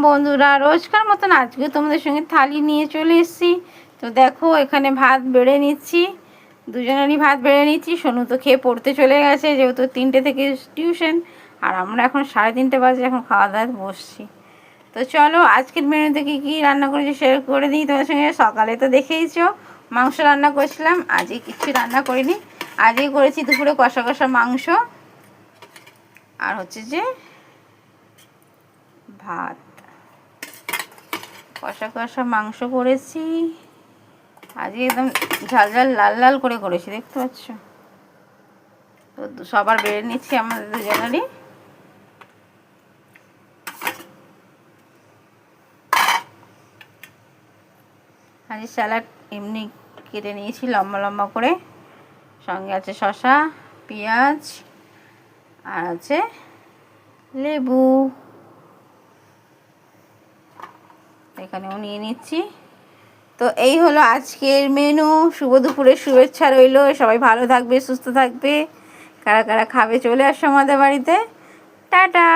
বন্ধুরা, রোজকার মতন আজকে তোমাদের সঙ্গে থালি নিয়ে চলে এসেছি। তো দেখো এখানে ভাত বেড়ে নিচ্ছি, দুজনেরই ভাত বেড়ে নিচ্ছি। সোনু তো খেয়ে পড়তে চলে গেছে, যেহেতু 3টে থেকে টিউশন, আর আমরা এখন 3:30 বাজে এখন খাওয়া দাওয়া বসছি। তো চলো আজকের মেনুতে কী কী রান্না করেছি শেয়ার করে দিই তোমাদের সঙ্গে। সকালে তো দেখেইছো মাংস রান্না করেছিলাম, আজকে কিচ্ছু রান্না করিনি। আজকে করেছি দুপুরে কষা কষা মাংস, আর হচ্ছে যে ভাত। কষা কষা মাংস করেছি আজকে, একদম ঝাল ঝাল লাল লাল করে করেছি, দেখতে পাচ্ছ। তো সবার বেড়ে নিচ্ছি আমাদের দুজনেরই। আজকে স্যালাড এমনি কেটে নিয়েছি লম্বা লম্বা করে, সঙ্গে আছে শসা, পেঁয়াজ, আর আছে লেবু। এখানেও নিয়ে নিচ্ছি। তো এই হলো আজকের মেনু। শুভ দুপুরের শুভেচ্ছা রইল, সবাই ভালো থাকবে, সুস্থ থাকবে। কারা কারা খাবে চলে আসো আমাদের বাড়িতে। টাটা।